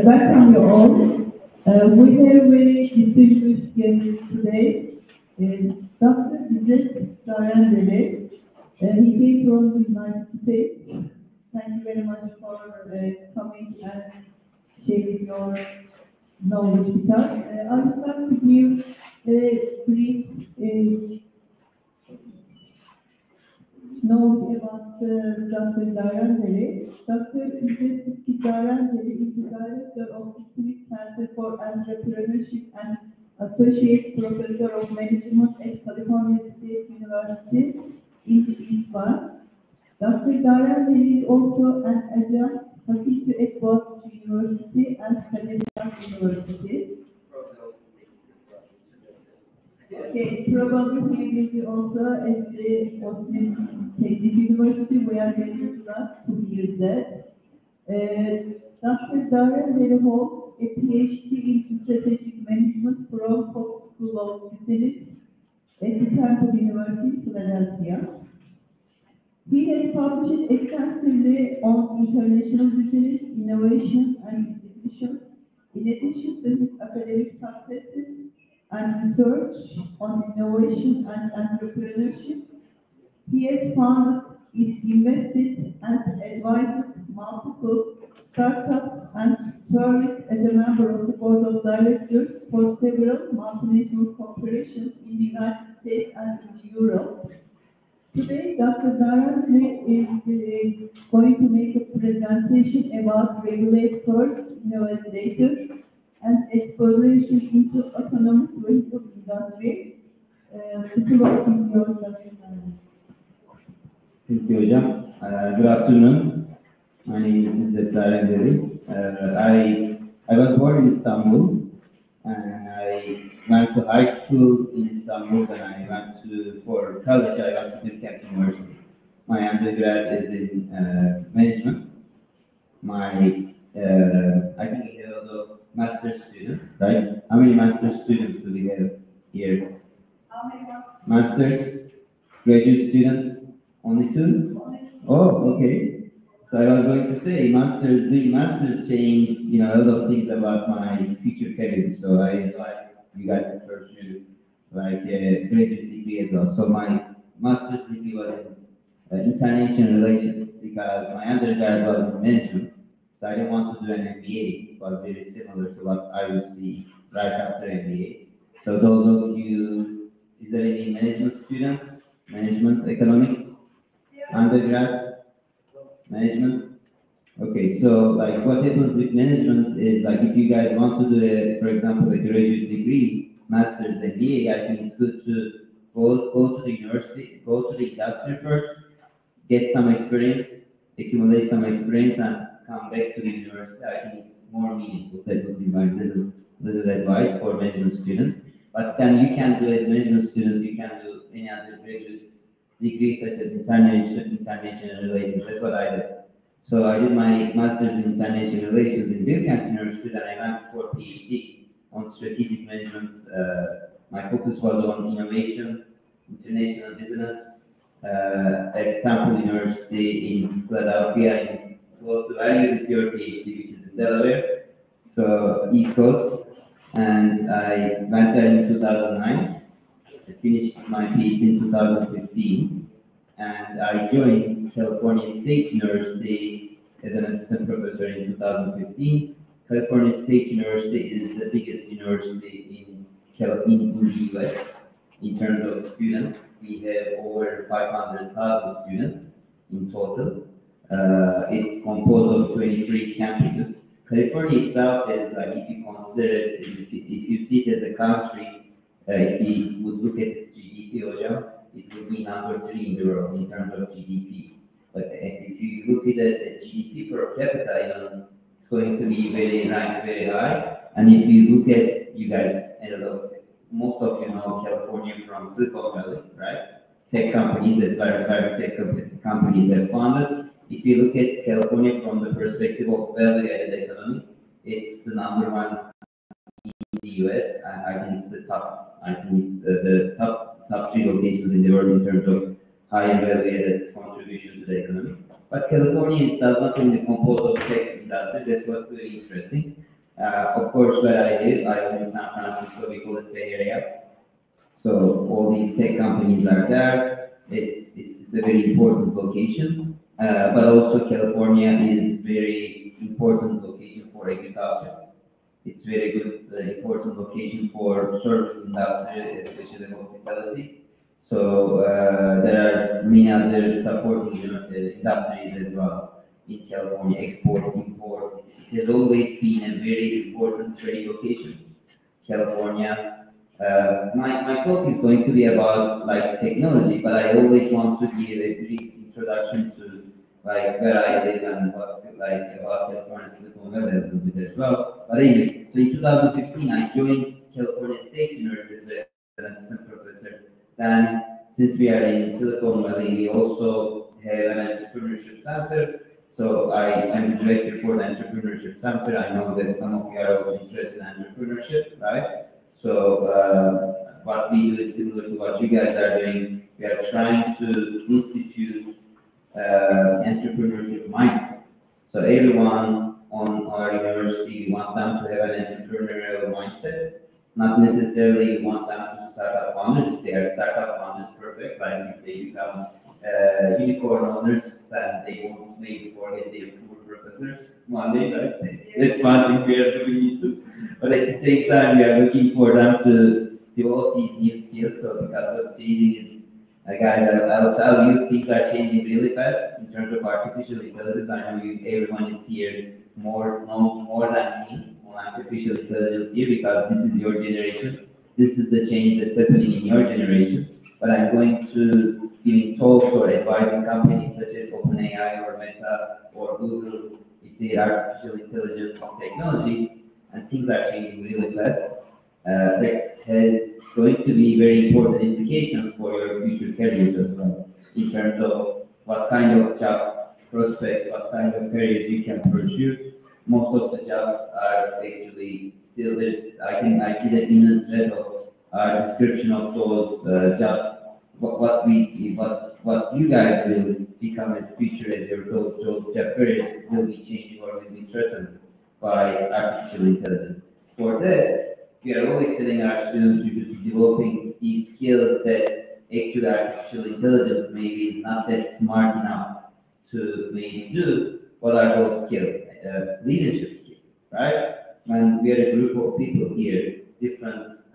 Welcome you all. We have very distinguished guests today. Dr. İzzet Darendeli. He came from the United States. Thank you very much for coming and sharing your knowledge with us. I would like to give a brief knowledge about Dr. Darendeli. Dr. İzzet Darendeli is the director of the Civic Center for Entrepreneurship and Associate Professor of Management at California State University in the East Bay. Dr. Darendeli is also an adjunct faculty at both University and California University. Okay, probably he will be also at the OSTİM Technical University. We are very glad to hear that. Dr. Darendeli holds a PhD in Strategic Management from Fox School of Business at the Temple University, Philadelphia. He has published extensively on international business, innovation, and institutions, in addition to his academic successes and research on innovation and entrepreneurship. He has founded, invested, and advised multiple startups and served as a member of the board of directors for several multinational corporations in the United States and in Europe. Today, Dr. Darendeli is going to make a presentation about regulate first, innovate later, and exploration into autonomous vehicle industry. The floor is yours, Dr. Darendeli. Thank you, Hocam. Good afternoon. My name is İzzet Darendeli. I was born in Istanbul, and I went to high school in Istanbul, and I went for college, I went to Bilkent University. My undergrad is in management. I think we have a lot of master's students, right? How many master's students do we have here? How many Masters? Graduate students? Only two? Oh, okay. So I was going to say, doing masters changed, a lot of things about my future career. So I advise you guys to pursue like a graduate degree as well. So my master's degree was in international relations because my undergrad was in management. So I didn't want to do an MBA. It was very similar to what I would see right after MBA. So those of you, is there any management students? Management, economics, undergrad, management? Okay, so like what happens with management is like if you guys want to do, for example, a graduate degree, master's, MBA, I think it's good to go to the university, go to the industry first, get some experience, accumulate some experience, and come back to the university. I think it's more meaningful. That would be my little advice for management students. But then you can do as management students, you can do any other graduate degree such as international relations. That's what I did. So I did my master's in international relations in Bilkent University, and I went for PhD on strategic management. My focus was on innovation, international business, at Temple University in Philadelphia, in close to where you did your PhD, which is in Delaware, so East Coast. And I went there in 2009. I finished my PhD in 2015, and I joined California State University as an assistant professor in 2015. California State University is the biggest university in the US in terms of students. We have over 500,000 students in total. It's composed of 23 campuses. California itself is, if you consider it, if you see it as a country, if you would look at its GDP, it would be number 3 in the world in terms of GDP. But if you look at the GDP per capita, it's going to be ranked very high. And if you look at, you guys, most of you know California from Silicon Valley, right? Tech companies, that's where tech companies have founded. If you look at California from the perspective of value-added economy, it's the number 1 in the US. I think it's the top. I think it's the top 3 locations in the world in terms of high value-added contribution to the economy. But California does not only compose of tech industry, that's what's very interesting. Of course, where I live in San Francisco, we call it Bay Area. So all these tech companies are there. It's a very important location. But also California is very important location for agriculture. It's very good, important location for service industry, especially hospitality. So there are many other supporting industries as well in California, export, import. It has always been a very important trade location, California. My talk is going to be about like technology, but I always want to give a brief introduction to like where I live and what like about California Silicon Valley a little bit as well. But anyway, so in 2015 I joined California State University as an assistant professor. Then since we are in Silicon Valley, we also have an entrepreneurship center. So I'm the director for the entrepreneurship center. I know that some of you are also interested in entrepreneurship, right? So what we do is similar to what you guys are doing. We are trying to institute entrepreneurship mindset. So everyone on our university, we want them to have an entrepreneurial mindset. Not necessarily we want them to start up founders. If they are startup founders, perfect. Like if they become unicorn owners, then they won't maybe forget their poor professors one day, right? That's one thing we are doing too. But at the same time, we are looking for them to develop these new skills. So because what's changing is, guys, I'll tell you, things are changing really fast in terms of artificial intelligence. I know everyone is here knows more than me on artificial intelligence here because this is your generation. This is the change that's happening in your generation. But I'm going to giving talks or advising companies such as OpenAI or Meta or Google if they are artificial intelligence technologies, and things are changing really fast. That has going to be very important implications for your future careers as well, in terms of what kind of job prospects, what kind of careers you can pursue. Most of the jobs are actually still there. I see the imminent threat of description of those jobs. What you guys will become as future as your those job careers will be changing or will be threatened by artificial intelligence. For that, we are always telling our students you should be developing these skills that actually artificial intelligence maybe is not that smart enough to maybe do. What are those skills? Leadership skills, right? When we are a group of people here,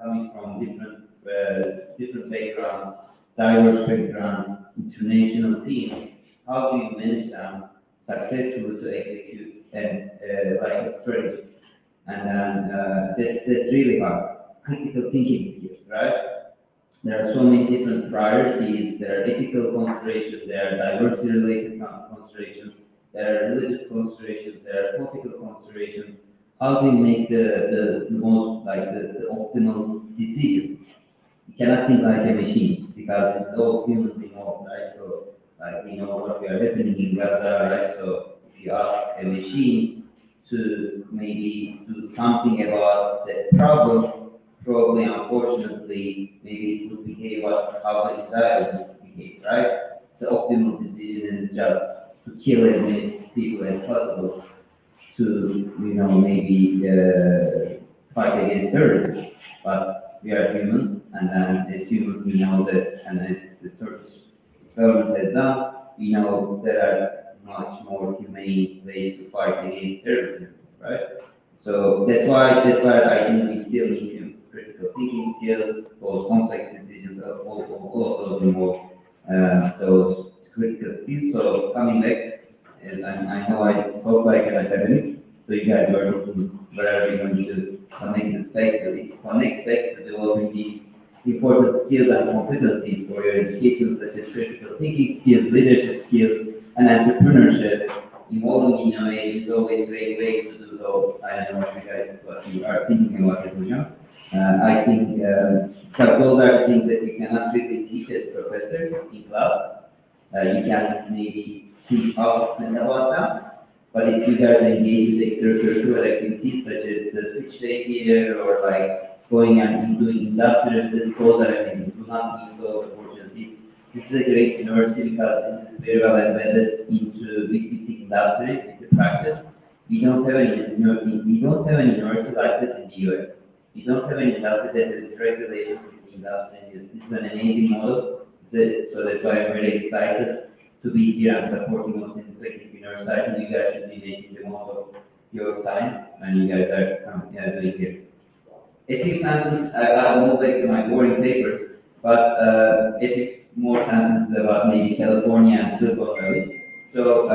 coming from different backgrounds, diverse backgrounds, international teams, how do you manage them successfully to execute and like a strategy? And then that's really hard. Critical thinking skills, right? There are so many different priorities. There are ethical considerations. There are diversity-related considerations. There are religious considerations. There are political considerations. How do you make the most like the optimal decision? You cannot think like a machine because it's all humans involved, right? So like we know what we are happening in Gaza, right? So if you ask a machine to maybe do something about that problem, probably unfortunately, maybe it would behave how Israel would behave, right? The optimal decision is just to kill as many people as possible to, maybe fight against terrorism. But we are humans, and then as humans we know that, and as the Turkish government has done, we know there are much more humane ways to fight against terrorism, right? So that's why I think we still need humans, critical thinking skills, those complex decisions, all of those involve those critical skills. So coming back, as I know I talk like an academic, so you guys are looking where are we going to connect back to developing these important skills and competencies for your education, such as critical thinking skills, leadership skills, and entrepreneurship. Involving innovation is always great ways to do those. I don't know what you are thinking about it, I think that those are the things that you cannot really teach as professors in class. You can maybe teach how to think about them, but if you guys engage with extracurricular activities such as the pitch day here or like going and doing industrial visits, those are amazing. Do not miss those opportunities. This is a great university because this is very well embedded into big industry, into practice. We don't have any university like this in the US. We don't have any industry that has direct relations with the industry. This is an amazing model. So that's why I'm very excited to be here and supporting us in the technical university. I think you guys should be making the most of your time when you guys are doing here. A few sentences, I'll move back to my boring paper, but a few more sentences about maybe California and Silicon Valley. So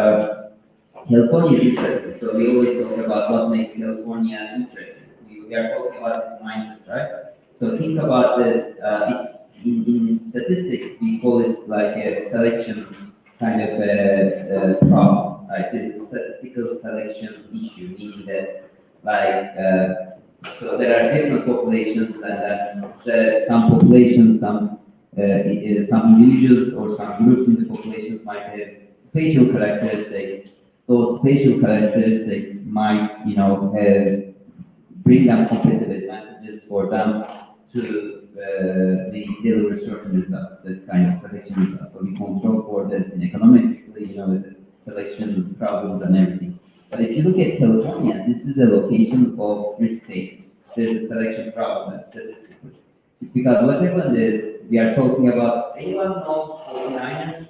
California is interesting. So we always talk about what makes California interesting. We are talking about this mindset, right? So think about this. It's in statistics we call this like a selection kind of a problem. Like there's a statistical selection issue, meaning that like so there are different populations, and some populations, some individuals or some groups in the populations might have spatial characteristics. Those spatial characteristics might, bring them competitive advantages for them to deliver certain results. That's kind of selection results. So we control for this in economically, with selection problems and everything. But if you look at California, this is a location of risk takers. There's a selection problem statistically. Because what happened is, we are talking about, anyone knows 49ers?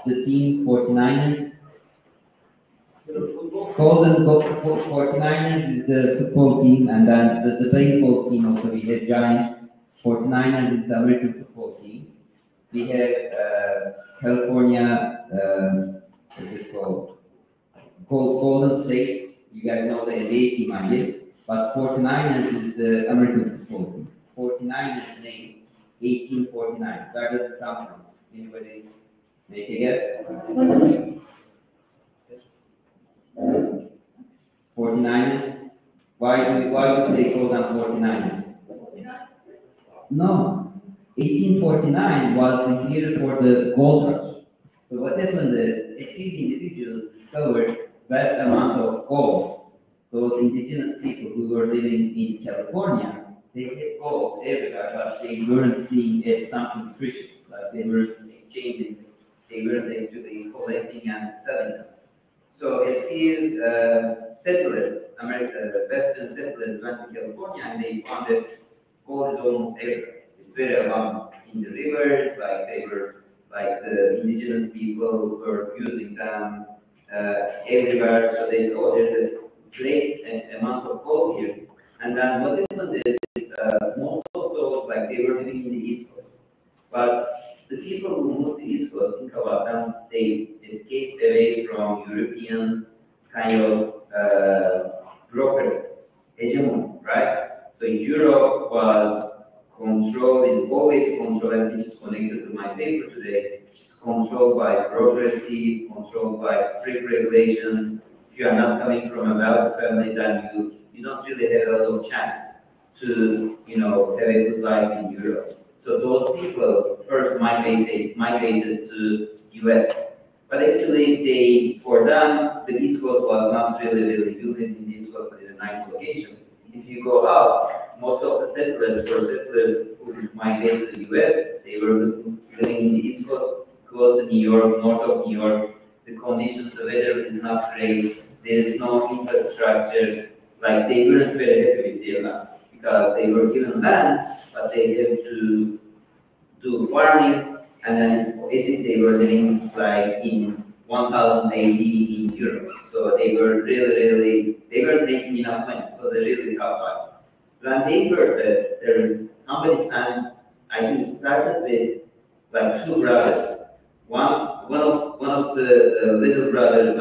The team 49ers? Golden 49ers is the football team, and then the baseball team also, we have Giants. 49ers is the American football team. We have California, what's it called? Golden State. You guys know the NBA team, I guess. But 49ers is the American football team. 49ers name, 1849. Where does it come from? Anybody make a guess? 49ers? Why do they call them 49ers? No. 1849 was the year for the gold rush. So what happened is, a few individuals discovered vast amount of gold. Those indigenous people who were living in California, they had gold everywhere, but they weren't seeing it as something precious. Like they were exchanging, they weren't actually collecting and selling them. So a few settlers, Western settlers, went to California and they found that gold is almost everywhere. It's very abundant in the rivers, like they were, like the indigenous people were using them everywhere. So they said, oh, there's a great amount of gold here. And then what happened is, most of those, like they were living in the East Coast. But the people who moved to the East Coast, think about them, they escaped away from European kind of brokers, hegemony, right? So Europe was controlled, is always controlled, and which is connected to my paper today. It's controlled by bureaucracy, controlled by strict regulations. If you are not coming from a wealthy family, then you don't really have a lot of chance to have a good life in Europe. So those people first migrated to US. But actually, for them, the East Coast was not really good in the East Coast, but in a nice location. If you go out, most of the settlers who migrated to the US, they were living in the East Coast, close to New York, north of New York. The conditions, the weather is not great. There is no infrastructure. Like they weren't very happy with their land because they were given land, but they had to do farming, and then it's as if they were living like in 1000 AD in Europe. So they were they weren't making enough money. It was a really tough life. When they heard that there is somebody sent, I think it started with like two brothers. One of the little brother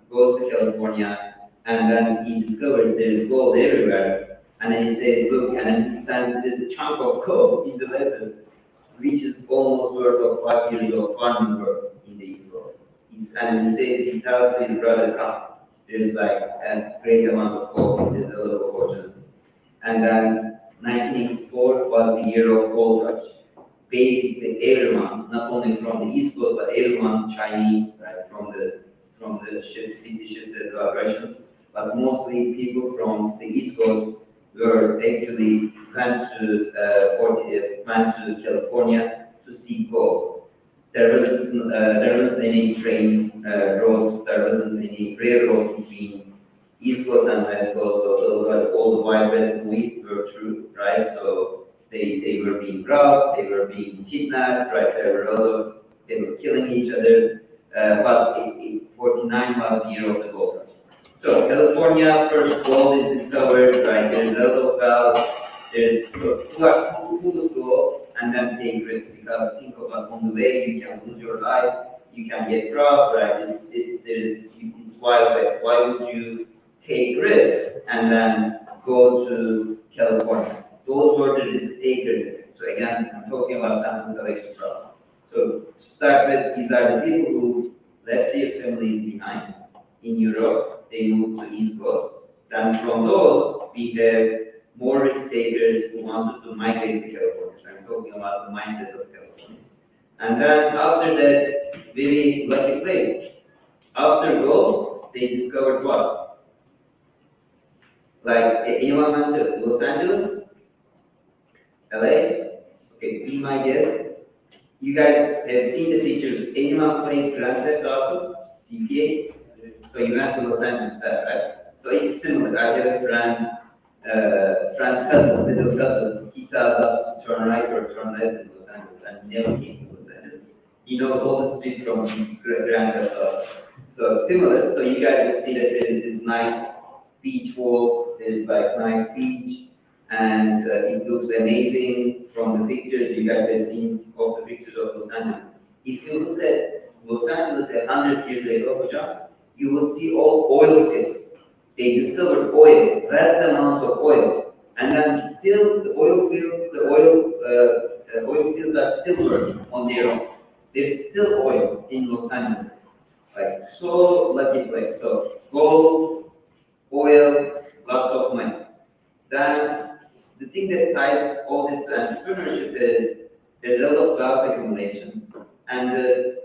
goes to California, and then he discovers there's gold everywhere, and then he says, look, and then he sends this chunk of gold in the letter, which is almost worth of 5 years of farming work in the East Coast. And he says, he tells his brother, come, there's like a great amount of gold, there's a lot of opportunity. And then 1984 was the year of gold rush. Basically everyone, not only from the East Coast, but everyone, Chinese, right, from the ships, city ships as well, Russians, but mostly people from the East Coast were actually went to California to see gold. There wasn't any train road, there wasn't any railroad between East Coast and West Coast, so those were all the Wild West movies were true, right? So they were being robbed, they were being kidnapped, right? There were a lot of, they were killing each other, but 49 was the year of the gold rush. So California, first gold is discovered, right? There's a lot of wealth. There's who would go and then take risks, because think about on the way you can lose your life, you can get robbed, right? It's Wild West. Why would you take risks and then go to California? Those were the risk takers. So again, I'm talking about sample selection problem. So to start with, these are the people who left their families behind in Europe. They moved to East Coast. Then from those, we have more risk takers who wanted to migrate to California. So I'm talking about the mindset of California. And then after that, very lucky place. After gold, they discovered what? Like, anyone went to Los Angeles? LA? Okay, be my guest. You guys have seen the pictures. Anyone playing Grand Theft Auto? GTA? So you went to Los Angeles, right? So it's similar. I have a friend, friend's cousin, little cousin. He tells us to turn right or turn left in Los Angeles, and he never came to Los Angeles. He knows all the streets from Grand Theft Auto. So similar. So you guys will see that there is this nice beach walk. There's like nice beach, and it looks amazing from the pictures you guys have seen of the pictures of Los Angeles. If you look at Los Angeles 100 years ago, John, you will see all oil fields. They discovered oil, vast amounts of oil, and then still the oil fields are still working on their own. There's still oil in Los Angeles, like so lucky place. So gold, oil, lots of money. Then the thing that ties all this to entrepreneurship is there's a lot of wealth accumulation, and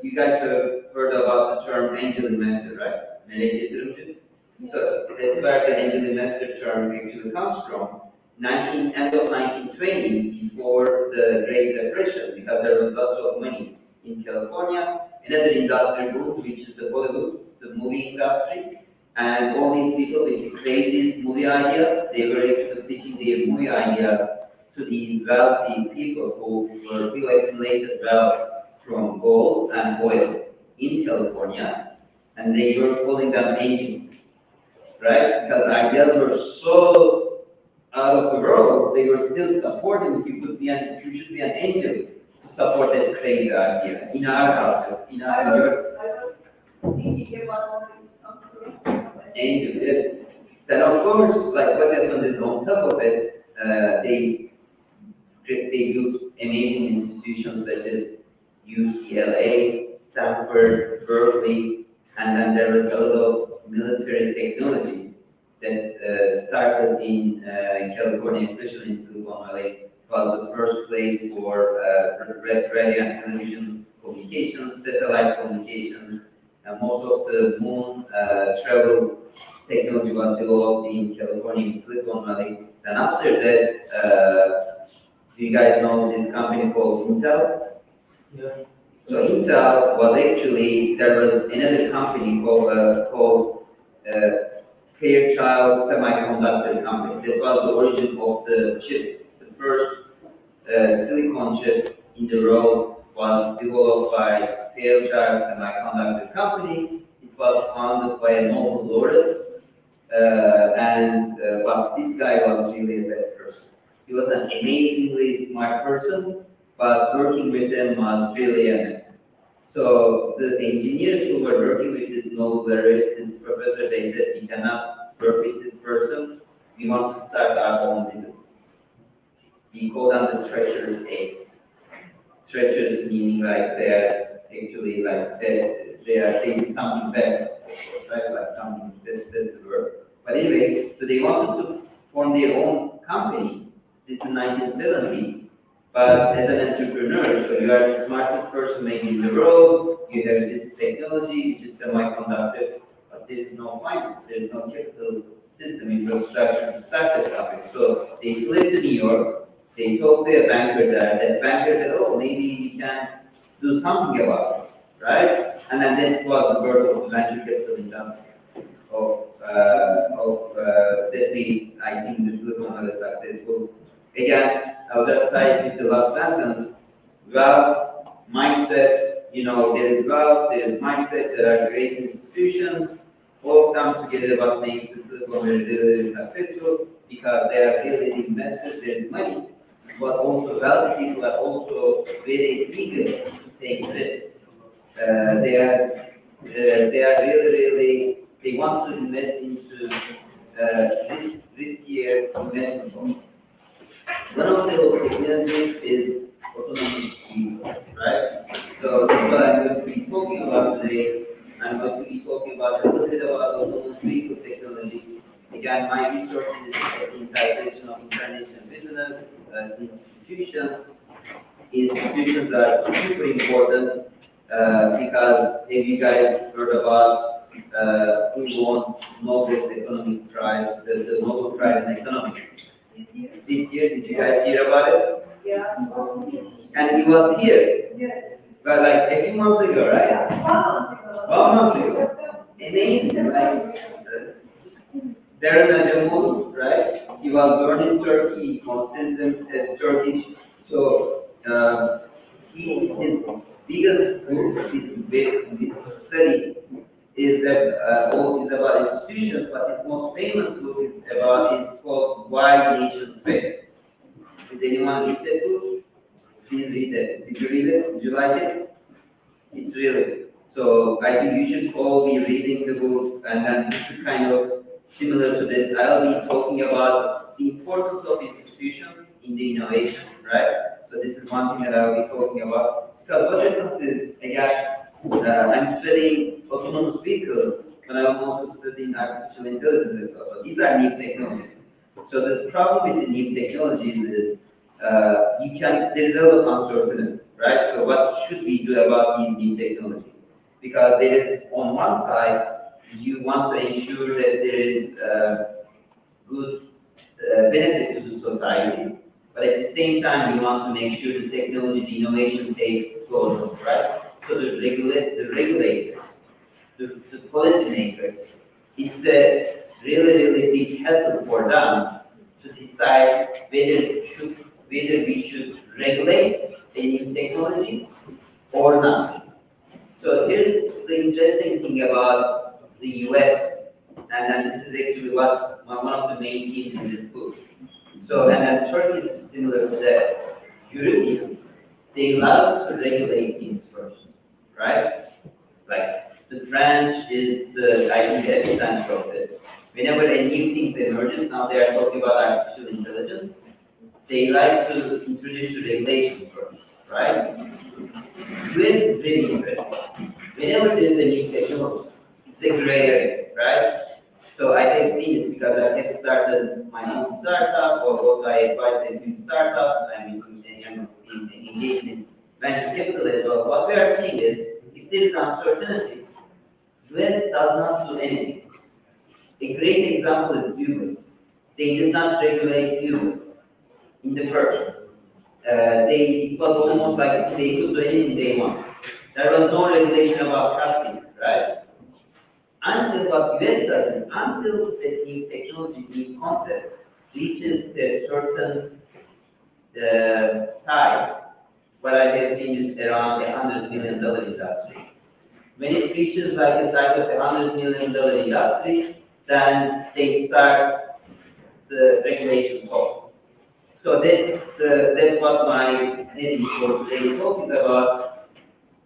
you guys have heard about the term angel investor, right? Melek yatırımcı. So that's where the angel investor term actually comes from. End of 1920s, before the Great Depression, because there was lots of money in California. Another industry boom, which is the Hollywood, the movie industry, and all these people with the craziest movie ideas, they were actually pitching their movie ideas to these wealthy people who accumulated wealth from gold and oil in California, and they were calling them angels, right? Because ideas were so out of the world, they were still supporting. You should be an angel to support that crazy idea in our culture, in our Europe. I was thinking about when it comes to Angel, yes. Then of course, like what happened is on top of it, they built amazing institutions such as UCLA, Stanford, Berkeley, and then there was a lot of military technology that started in California, especially in Silicon Valley. It was the first place for radio and television communications, satellite communications, and most of the moon travel technology was developed in California, in Silicon Valley. Then after that, do you guys know this company called Intel? Yeah. So Intel was actually, there was another company called Fairchild Semiconductor Company. That was the origin of the chips. The first silicon chips in the world was developed by Fairchild Semiconductor Company. It was founded by a Nobel laureate, but this guy was really a bad person. He was an amazingly smart person, but working with him was really a mess. So the engineers who were working with this Nobel laureate, this professor, they said, we cannot work with this person. We want to start our own business. We call them the treacherous eight. Treacherous meaning like they are actually like they are taking something bad, right? Like something, that's the word. But anyway, so they wanted to form their own company. This is 1970s. But as an entrepreneur, so you are the smartest person maybe in the world, you have this technology, which is semiconductor, but there is no finance, there is no capital system infrastructure to start that company. So they flew to New York, They talked to a banker there. That banker said, "Oh, maybe we can do something about this, right?" And then that was the birth of the venture capital industry. That we, I think, the Silicon Valley successful. Again, I'll just tie with the last sentence. Wealth, mindset, there is wealth, there is mindset, there are great institutions, all of them together what makes the Silicon Valley really successful, because they are really investors, there is money, but also wealthy people are also very eager to take risks. They are really, they want to invest into riskier investment bonds. One of those technologies is autonomous vehicles, right? So that's what I'm going to be talking about today. I'm going to be talking about a little bit about autonomous vehicle technology. Again, my research is the integration of international business, institutions. Institutions are super important because have you guys heard about who won Nobel Economic Prize, the Nobel Prize in Economics? This year, did you guys hear about it? Yeah. And he was here. Yes. But like a few months ago, right? Yeah. 1 month ago. Amazing, like Darren Acemoglu, right? He was born in Turkey, he constituted as Turkish. So his biggest book, his study is about institutions, but his most famous book is called Why Nations Fail. Did anyone read that book? Please read it. Did you read it? Did you like it? It's really good. So I think you should all be reading the book, and then this is kind of similar to this. I'll be talking about the importance of institutions in the innovation, right? So this is one thing that I'll be talking about. Because what happens is, again, I'm studying autonomous vehicles, but I'm also studying artificial intelligence as well. So these are new technologies. So the problem with the new technologies is there is a lot of uncertainty, right? So what should we do about these new technologies? Because there is, on one side, you want to ensure that there is good benefit to the society, but at the same time, you want to make sure the technology, the innovation pace goes up, right? So the regulators, the policymakers, it's a really big hassle for them to decide whether we should regulate a new technology or not. So here's the interesting thing about the US, and then this is actually what one of the main themes in this book. So, and then Turkey is similar to that. Europeans, they love to regulate things first, right? Like the French is I think, the epicenter of this. Whenever a new thing emerges, now they are talking about artificial intelligence, they like to introduce the regulations first, right? US is very interesting. Whenever there is a new technology, it's a gray area, right? So I have seen this because I have started my own startup, or also I advise a few startups. I'm engaged in venture capital as well. What we are seeing is, if there is uncertainty, US does not do anything. A great example is Uber. They did not regulate Uber in the first. It was almost like they could do anything they want. There was no regulation about taxis, right? Until what US does is, until the new technology, new concept reaches a certain size, what I have seen is around $100 million industry. When it reaches like the size of $100 million industry, then they start the regulation talk. So that's what my heading for today's talk is about.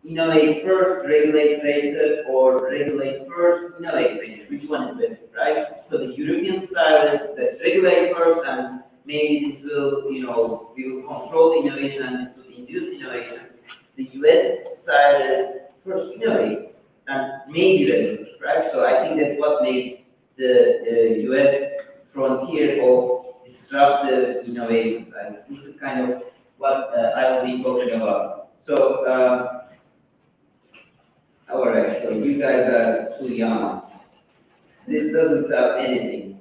Innovate first, regulate later, or regulate first, innovate later. Which one is better, right? So the European style is, let's regulate first, and maybe this will, we will control the innovation and this will induce innovation. The US style is first innovate and maybe regulate, right? So I think that's what makes the US frontier of disruptive innovations. And this is kind of what I will be talking about. So, all right, so you guys are too young. This doesn't tell anything.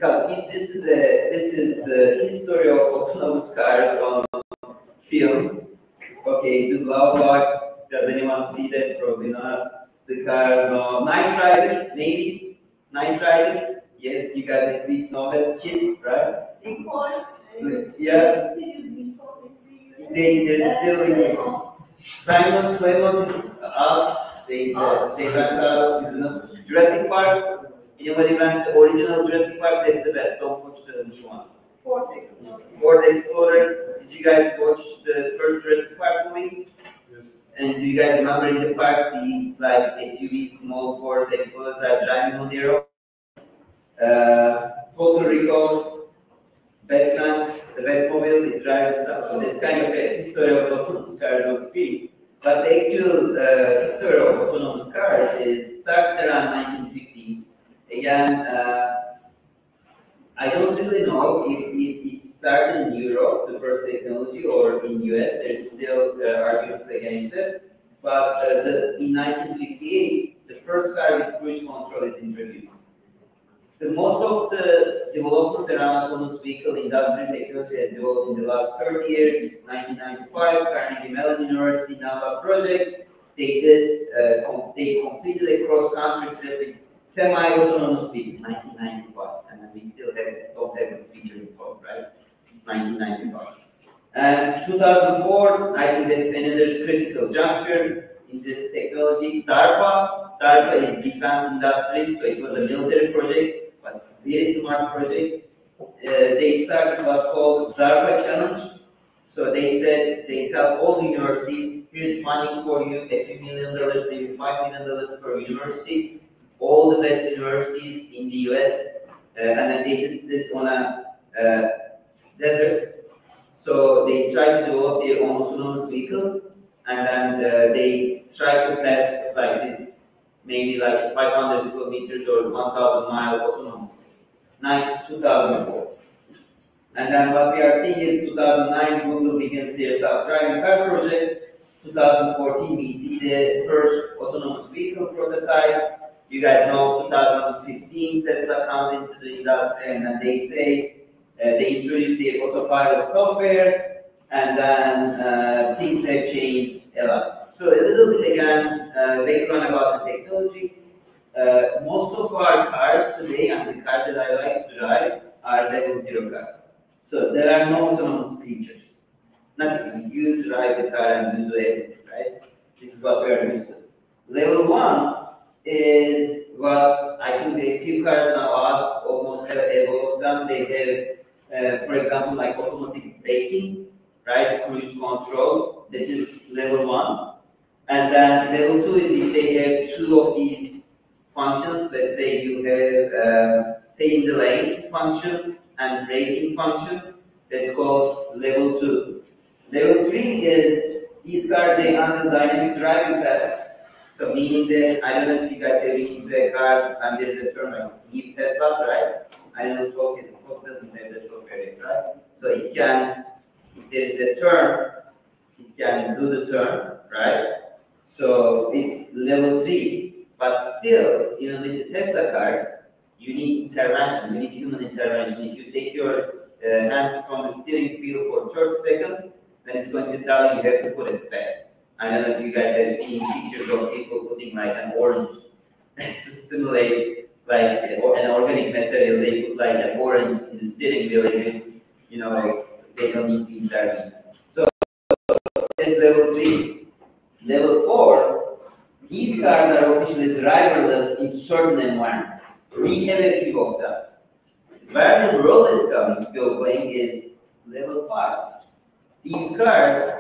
because this is the history of autonomous cars on films. Okay, the love bug. Does anyone see that? Probably not. The car, no. Night Rider, maybe. Night Rider. Yes, you guys at least know that. Kids, right? Yeah. They're still in Claremont is out. They went out of business. Jurassic Park. Anybody went the original Jurassic Park? That's the best. Don't watch the new one. Ford Explorer. Did you guys watch the first Jurassic Park movie? Yes. And do you guys remember in the park these like SUVs, small Ford Explorers are driving on their own? Total Recall, Batman, the Batmobile, it drives itself. So this kind of a history of autonomous cars on screen. But the actual history of autonomous cars is started around 1950s. Again, I don't really know if it started in Europe, the first technology, or in US. There's still arguments against it. But in 1958, the first car with cruise control is introduced. Most of the developments around autonomous vehicle industry technology has developed in the last 30 years. 1995, Carnegie Mellon University NAVA project. They completed a cross-country trip with semi-autonomous vehicle, 1995, and then we still don't have this feature in talk, right? 1995. And 2004, I think that's another critical juncture in this technology. DARPA is defense industry, so it was a military project, but very smart project. They started what's called DARPA Challenge. So they tell all universities, here's funding for you, a few $1 million, maybe $5 million per university. All the best universities in the US, and then they did this on a desert. So they tried to develop their own autonomous vehicles, and then they tried to test like this, maybe like 500 kilometers or 1,000 mile autonomous. 2004. And then what we are seeing is 2009, Google begins their self-driving car project. 2014, we see the first autonomous vehicle prototype. You guys know 2015, Tesla comes into the industry, and then they say they introduce the autopilot software, and then things have changed a lot. So a little bit again, background about the technology. Most of our cars today, and the cars that I like to drive, are level 0 cars. So there are no autonomous features. Nothing. You drive the car and you do everything, right? This is what we are used to. Level 1 is what I think the few cars now are almost have evolved them. They have, for example, like automatic braking, right? Cruise control. That is level 1. And then level 2 is if they have 2 of these functions. Let's say you have stay in the lane function and braking function. That's called level 2. Level 3 is these cars, they handle dynamic driving tasks. So meaning that, I don't know if you guys have been into a car and there is a turn like give Tesla, right? I don't know talk doesn't have the software yet, right? So it can, if there is a turn, it can do the turn, right? So it's level 3, but still, you know, with the Tesla cars, you need intervention, you need human intervention. If you take your hands from the steering wheel for 30 seconds, then it's going to tell you you have to put it back. I don't know if you guys have seen pictures of people putting like an orange to stimulate like an organic material. They put like an orange in the steering wheel, as if, you know, they don't need to intervene. So that's level 3. Level 4, these cars are officially driverless in certain environments. We have a few of them. Where the world is going is level 5. These cars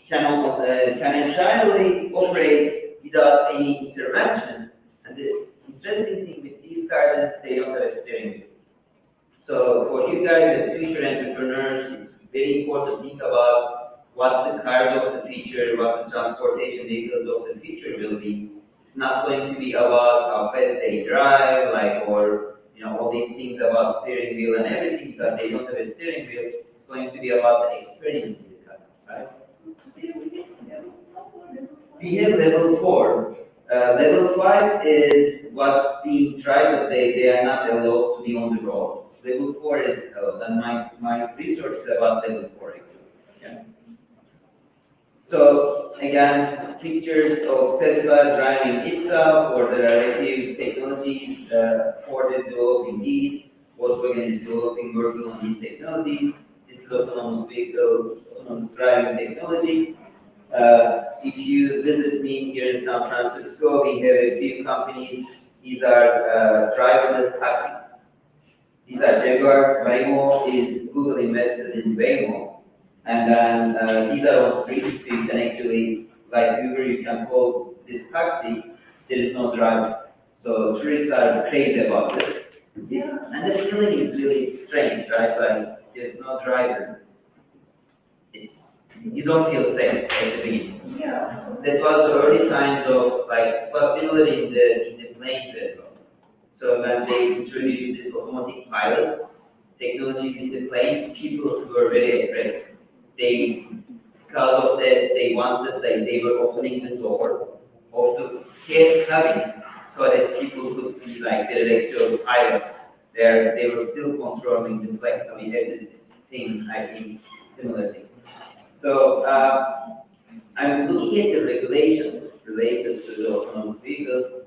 can entirely operate without any intervention. And the interesting thing with these cars is they don't have a steering wheel. So for you guys as future entrepreneurs, it's very important to think about what the cars of the future, what the transportation vehicles of the future will be. It's not going to be about how fast they drive, like, or you know, all these things about steering wheel and everything, because they don't have a steering wheel. It's going to be about the experience in the car, right? We have level 4. Level 5 is what's being tried, but they are not allowed to be on the road. level 4 is allowed, and my research is about level 4 actually. Yeah. So again, pictures of Tesla driving itself, or the relative technologies. Ford is developing these, Volkswagen is developing, working on these technologies. This is autonomous vehicle, autonomous driving technology. If you visit me here in San Francisco, we have a few companies. These are driverless taxis. These are Jaguars. Waymo is Google invested in Waymo. And then these are on streets, so you can actually, like Uber, you can call this taxi, there is no driver. So tourists are crazy about it. And the feeling is really strange, right? Like there's no driver. You don't feel safe at the beginning. Yeah. That was the early times of, like, it was similar in the planes as well. So when they introduced this automatic pilot technologies in the planes, people were very afraid. Because of that, they wanted, like, they were opening the door of the cabin so that people could see, like, the actual pilots. They were still controlling the plane. So we had this thing, I think, similar thing. So I'm looking at the regulations related to the autonomous vehicles.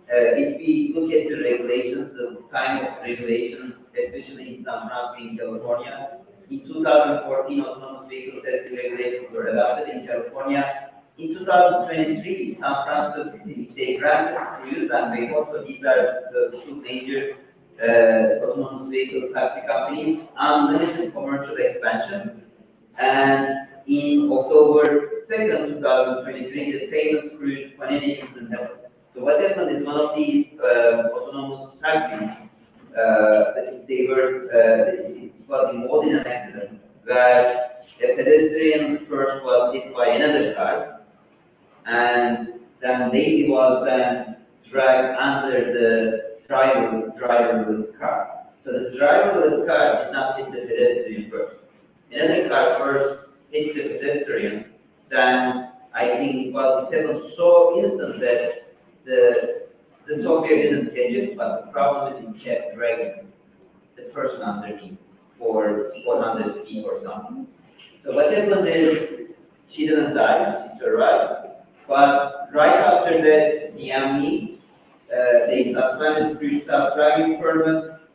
If we look at the regulations, the time of regulations, especially in San Francisco, in California, in 2014, autonomous vehicle testing regulations were adopted in California. In 2023, San Francisco City, they granted Cruise and Waymo, so these are the two major autonomous vehicle taxi companies, unlimited commercial expansion. And in October 2nd, 2023, the famous Cruise Panini incident happened. So what happened is one of these autonomous taxis, it was involved in an accident where a pedestrian first was hit by another car, and then lady was then dragged under the driverless car. So the driverless car did not hit the pedestrian first. Another car first hit the pedestrian, then I think it happened so instant that the software didn't catch it, but the problem is it kept dragging the person underneath for 400 feet or something. So what happened is she didn't die, she survived, but right after that DMV, they suspended Cruise self-driving permits,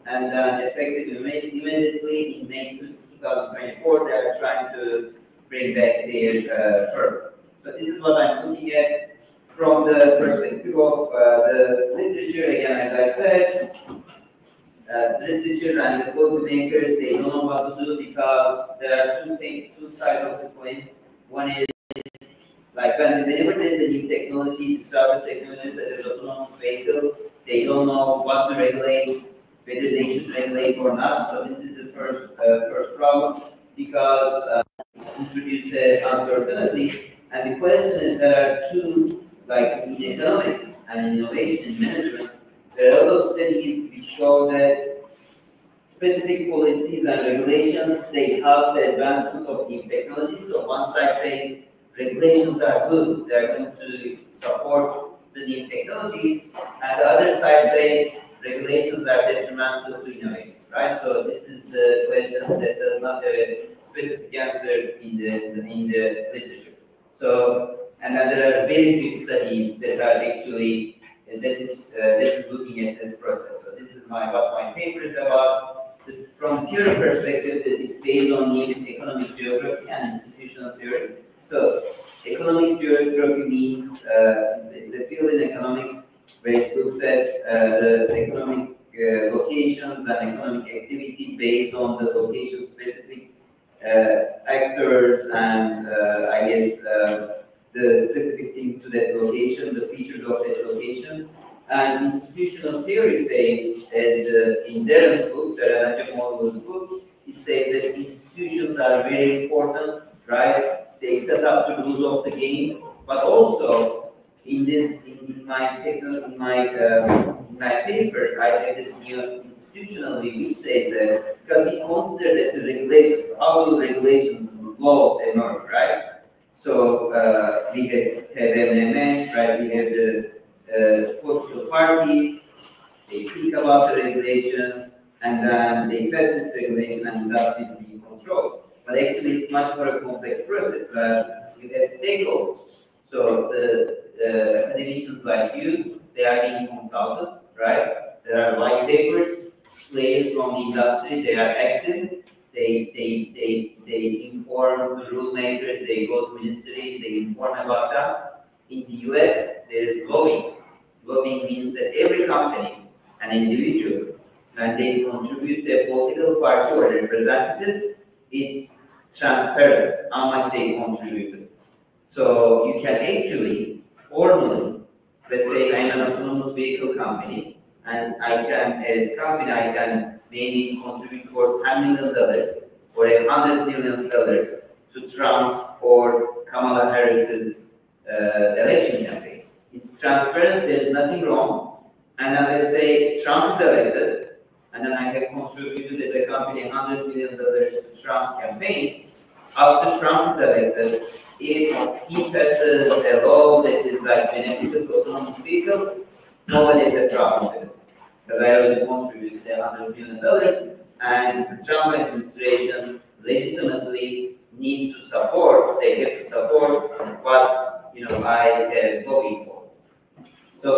and then effective immediately in May 2024, they are trying to bring back their permit. So this is what I'm looking at from the perspective of the literature. Again, as I said, literature and the policymakers, they don't know what to do because there are two sides of the coin. One is, like, whenever there is a new technology, disruptive technology such as autonomous vehicle, they don't know what to regulate, whether they should regulate or not. So this is the first problem, because it introduces uncertainty. And the question is, there are two, like in economics and innovation in management, there are a lot of studies which show that specific policies and regulations, they help the advancement of new technology. So one side says regulations are good, they're going to support the new technologies, and the other side says regulations are detrimental to innovation, right? So this is the question that does not have a specific answer in the literature. So, and then there are very few studies that are actually that is looking at this process. So this is what my paper is about. From theory perspective, it's based on new economic geography and institutional theory. So economic geography means it's a field in economics where it looks at the economic locations and economic activity based on the location-specific actors and I guess the specific things to that location, the features of that location. And institutional theory says, as in Darren's book, the Ranajamolo's book, it says that institutions are very important, right? They set up the rules of the game, but also in my paper, I have this new institutional view which says that because we consider that the regulations, how will regulations, laws emerge, right? So we have MMA, right? We have the political parties, they think about the regulation, and then they pass this regulation and industry to be controlled. But actually, it's much more a complex process where you have stakeholders. So the academicians like you, they are being consulted, right? There are white papers, players from the industry, they are active. They inform the rule makers, they go to ministries, they inform about that. In the US, there is lobbying. Lobbying means that every company and individual, when they contribute to a political party or representative, it's transparent how much they contributed. So you can actually formally, let's say I'm an autonomous vehicle company, and I can, as company, I can maybe contribute towards $10 million or $100 million to Trump's or Kamala Harris's election campaign. It's transparent, there's nothing wrong. And then let's say Trump is elected, and then I have contributed as a company $100 million to Trump's campaign. After Trump is elected, if he passes a law that is like beneficial to autonomous vehicle, nobody has a problem with it. Because I already contributed $100 million, and the Trump administration legitimately needs to support, they have to support what I have lobbied for. So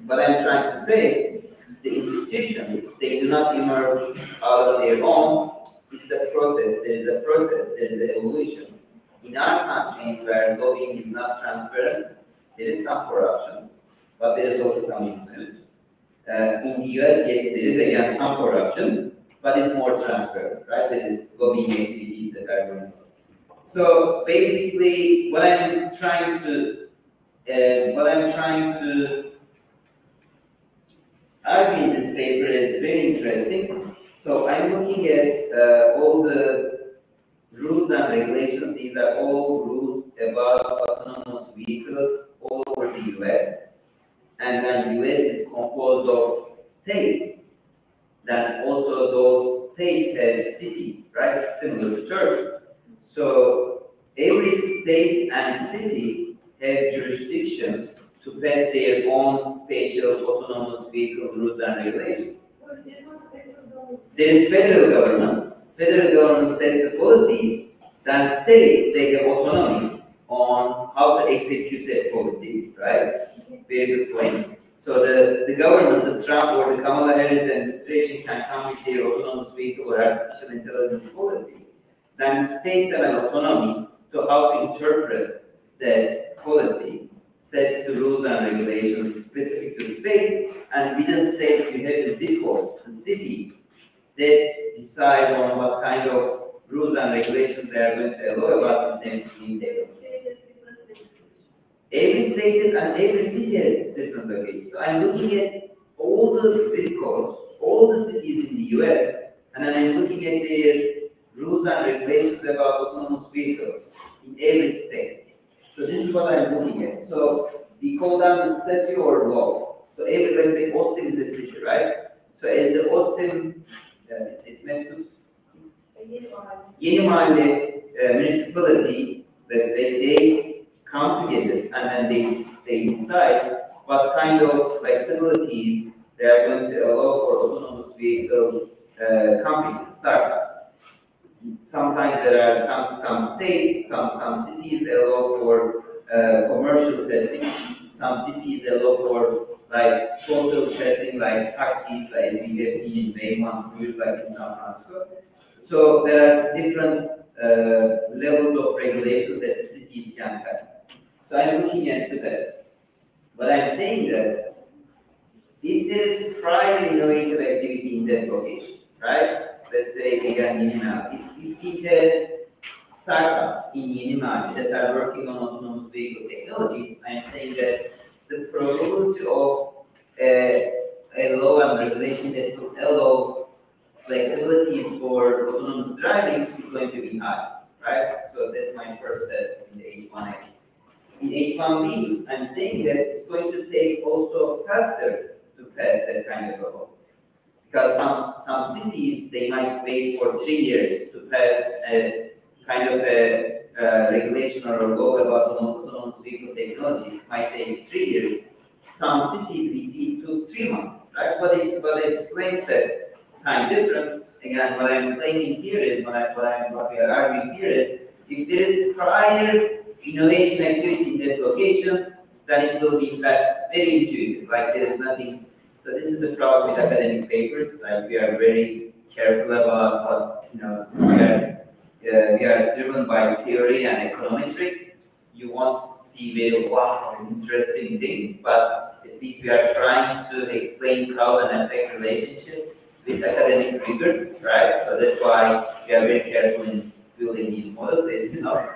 what I'm trying to say, the institutions, they do not emerge out of their own. It's a process, there is a process, there is an evolution. In our countries where lobbying is not transparent, there is some corruption, but there is also some influence. In the US, yes, there is again some corruption, but it's more transparent, right? There is lobbying activities that are going on. So basically, what I'm trying to argue in this paper is very interesting. So I'm looking at all the rules and regulations. These are all rules about autonomous vehicles all over the US. And then US is composed of states. Then also those states have cities, right? Similar to Turkey. So every state and city have jurisdiction to pass their own special autonomous vehicle rules and regulations. There is federal government. Federal government sets the policies. Then states, they have autonomy on how to execute that policy, right? Very good point. So the government, the Trump or the Kamala Harris administration can come with their autonomous vehicle or artificial intelligence policy. Then the states have an autonomy to how to interpret that policy, sets the rules and regulations specific to the state, and within states you have the zip codes, the cities, that decide on what kind of rules and regulations they are going to allow about this entity. Every state and every city has different locations. So I'm looking at all the zip codes, all the cities in the US, and then I'm looking at their rules and regulations about autonomous vehicles in every state. So this is what I'm looking at. So we call them the statute or law. So every, let's say OSTİM is a city, right? So as the OSTİM, Yeni Mahalle municipality, let's say they come together and then they decide what kind of flexibilities they are going to allow for autonomous vehicle companies, startups. Sometimes there are some states, some cities allow for commercial testing. Some cities allow for like total testing, like taxis, as we have seen in Wayman, like in San Francisco. So there are different levels of regulation that the cities can pass. So I'm looking into that. But I'm saying that if there is prior innovative activity in that location, right? Let's say again, if we had startups in Yenimali that are working on autonomous vehicle technologies, I'm saying that the probability of a law and regulation that will allow flexibilities for autonomous driving is going to be high, right? So that's my first test in the H1A. In H1B, I'm saying that it's going to take also faster to pass that kind of a law. Because some cities, they might wait for 3 years to pass a kind of a regulation or a law about autonomous vehicle technologies. It might take 3 years. Some cities we see 2-3 months, right? But it explains that time difference. Again, what I'm claiming here is, what we are arguing here is, if there is prior innovation activity in that location, then it will be very intuitive, like there is nothing. So this is the problem with academic papers, like we are very careful about what, since we are driven by theory and econometrics, you won't see very wow, interesting things, but at least we are trying to explain cause and effect relationship with academic rigor, right? So that's why we are very careful in building these models, as you know.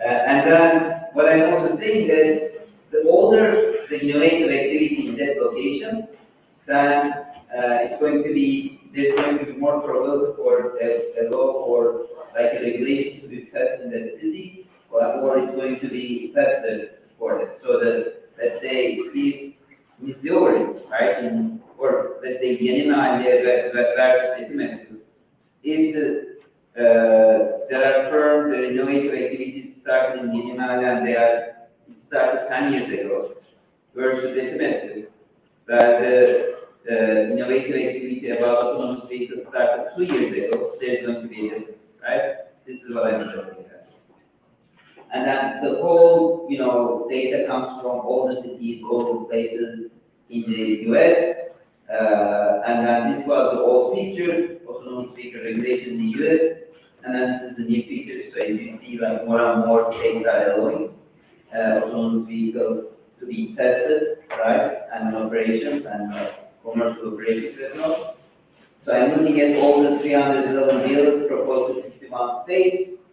And then what I'm also saying that the older the innovative activity in that location, then there's going to be more probability for a law or like a regulation to be passed in that city, or it's going to be faster for it. So that, let's say, if Missouri, right, or let's say Yanina versus Etimescu, if there are firms, there are innovative activities started in Yanina and it started 10 years ago versus Etimescu, that the innovative activity about autonomous vehicles started 2 years ago, there's going to be a difference, right? This is what I'm interested in. And then the whole, data comes from all the cities, all the places in the US. And then this was the old picture, autonomous vehicle regulation in the US. And then this is the new picture. So as you see, like more and more states are allowing autonomous vehicles to be tested, right? And operations and commercial operations as well. So I'm looking at all the 311 bills proposed to 51 states.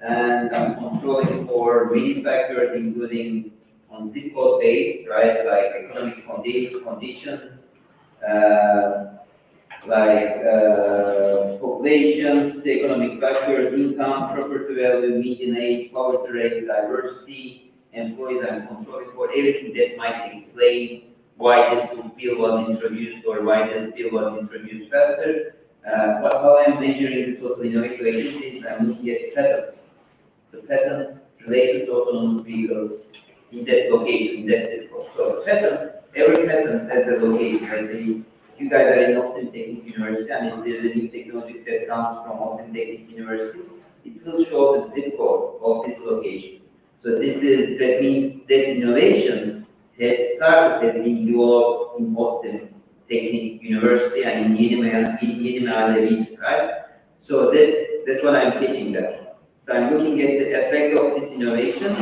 And I'm controlling for many factors, including on zip code base, right? Like economic conditions, populations, the economic factors, income, property value, median age, poverty rate, diversity, employees. I'm controlling for everything that might explain why this bill was introduced or why this bill was introduced faster. While I'm measuring the total innovative activities, I'm looking at patterns. The patterns related to autonomous vehicles in that location, in that zip code. So patterns, every patent has a location. Let's say you guys are in Austin Technical University, and if there's a new technology that comes from Austin Technical University, it will show the zip code of this location. So that means that innovation has been developed in Austin Technical University and in Yenimale region, right? So that's what I'm pitching there. So I'm looking at the effect of this innovation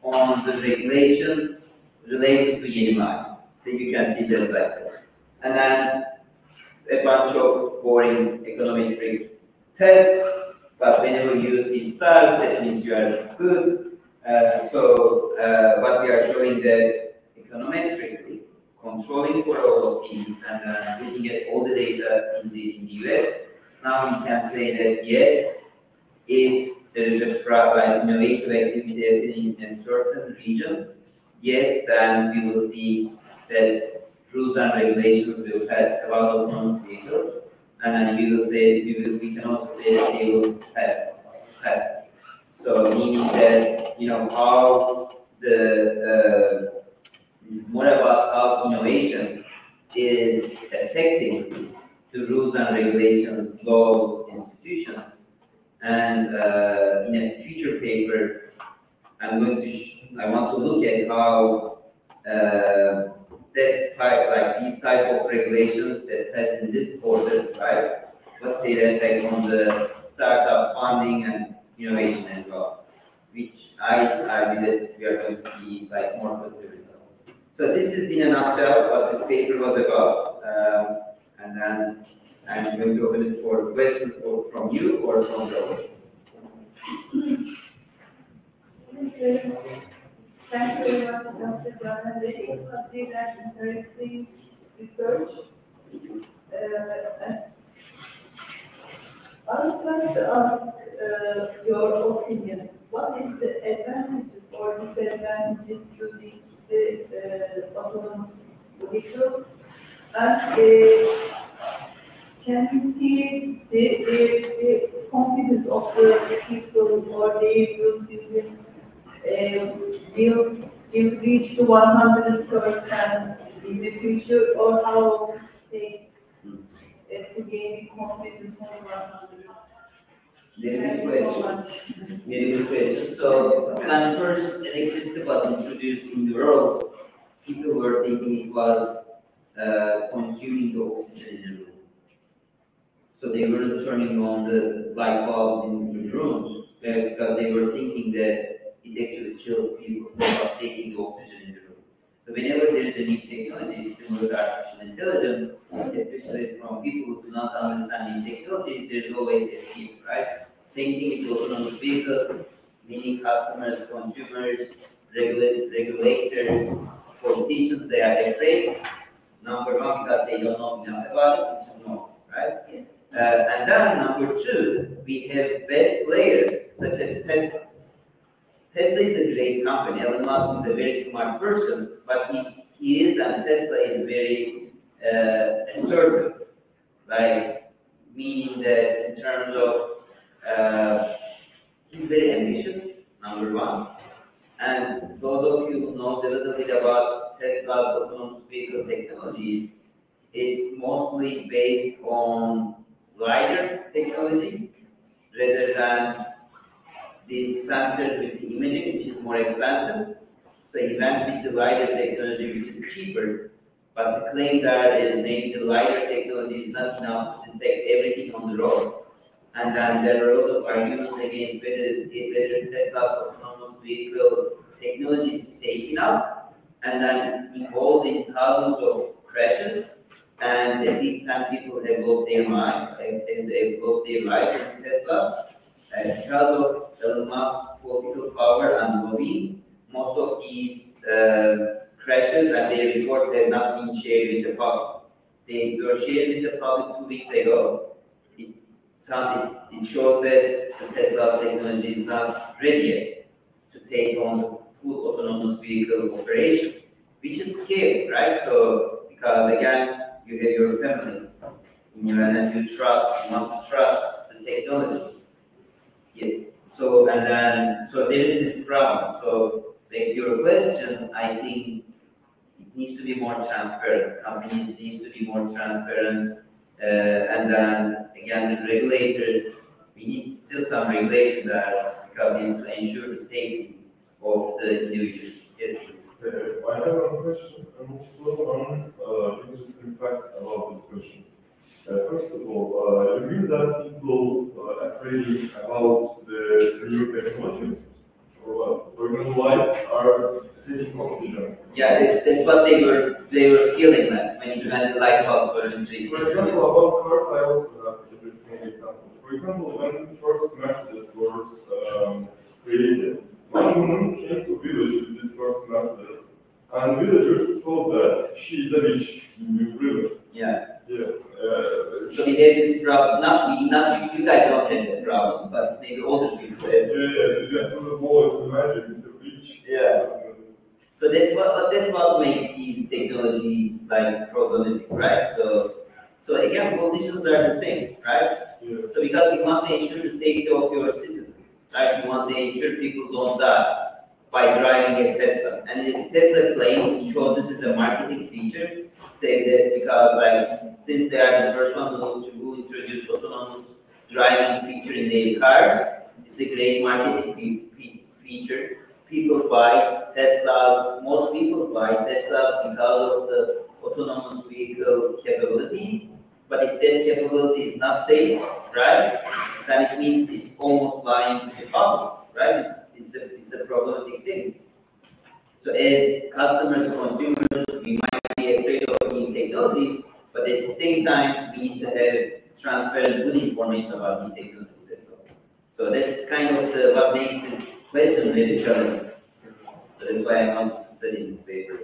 on the regulation related to Yenimale. So you can see this like this. And then a bunch of boring econometric tests, but whenever you see stars, that means you are good. What we are showing that econometrically, controlling for all of these and looking at all the data in the US, now we can say that yes, if there is a innovative activity happening in a certain region, yes, then we will see that rules and regulations will pass about autonomous vehicles, and then we can also say that they will pass. So meaning that how this is more about how innovation is affecting the rules and regulations, laws, institutions. And in a future paper, I want to look at how these type of regulations that pass in this order, right? What's their effect on the startup funding and innovation as well? Which I believe we are going to see more positive results. So this is in a nutshell what this paper was about, and then I'm going to open it for questions from you or from the audience. Thank you very much, Dr. John. It was really interesting research. I would like to ask your opinion. What is the advantages or disadvantages using the autonomous vehicles? And can you see the confidence of the people or their use will reach to 100% in the future, or how it takes that to gain confidence over. Very good Thank you so question. much. Very good question. So when first electricity was introduced in the world, people were thinking it was consuming the oxygen in the room. So they weren't turning on the light bulbs in the rooms because they were thinking that it actually kills people who are taking the oxygen in the room. So whenever there is a new technology similar to artificial intelligence, especially from people who do not understand new technologies, there's always a fear, right? Same thing with autonomous vehicles, many customers, consumers, regulators, politicians, they are afraid. Number one, because they don't know enough about it, which is normal, right? And then number two, we have bad players such as Tesla. Tesla is a great company. Elon Musk is a very smart person, but he is, and Tesla is very assertive, like meaning that in terms of he's very ambitious. Number one, and those of you who know a little bit about Tesla's autonomous vehicle technologies, it's mostly based on LiDAR technology rather than these sensors with the imaging, which is more expensive. So he went with the LiDAR technology, which is cheaper. But the claim there is maybe the LiDAR technology is not enough to detect everything on the road. And then there are a lot of arguments against whether Tesla's autonomous vehicle technology is safe enough. And then it's involved in thousands of crashes. And at least 10 people have lost their mind and they've lost their lives in Teslas. Because of Elon Musk's political power and lobbying, most of these crashes and their reports have not been shared with the public. They were shared with the public 2 weeks ago. It shows that the Tesla's technology is not ready yet to take on the full autonomous vehicle operation, which is scary, right? So, because again, you have your family, and you want to trust the technology. Yeah. So there is this problem. So, back to your question, I think it needs to be more transparent. Companies needs to be more transparent, and then again, the regulators, we need still some regulation there because we need to ensure the safety of the individuals. Yes. I have one question and also one interesting fact about this question. First of all, you mean that people are afraid about the new technology? Or what? For example, lights are taking oxygen. Yeah, that's what they were feeling like when the light bulb were introduced. For example, about cars, I also have an interesting example. For example, when the first Mercedes was created, one woman came to village with this first Mercedes, and villagers thought that she is a witch in the river. Yeah. Yeah. So we have this problem. Not you guys don't have this problem, but maybe older people have. Yeah, just the ball is the magic, it's a witch. Yeah. So that's what makes these technologies like problematic, right? So again, politicians are the same, right? Yeah. So because you want to ensure the safety of your citizens, right? You want to ensure people don't die by driving a Tesla. And if Tesla claims to show this is a marketing feature, say that because like since they are the first one who introduced autonomous driving feature in their cars, it's a great marketing feature. People buy Teslas, most people buy Teslas because of the autonomous vehicle capabilities. But if that capability is not safe, right, then it means it's almost lying to the public, right? It's a problematic thing. So as customers, consumers, we might be afraid of new technologies, but at the same time, we need to have transparent, good information about new technologies as well. So that's kind of what makes this question very challenging. So that's why I wanted to study this paper.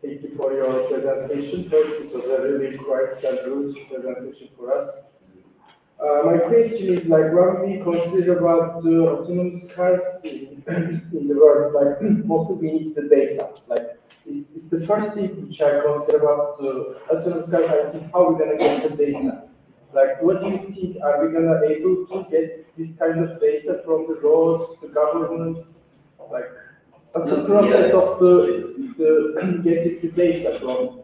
Thank you for your presentation. First, it was a really quite a good presentation for us. My question is like when we consider about the autonomous cars in the world, like mostly we need the data. Like it's the first thing which I consider about the autonomous cars. I think how we're gonna get the data. Like what do you think? Are we gonna able to get this kind of data from the roads, the governments? Like what's the process of the getting the data from?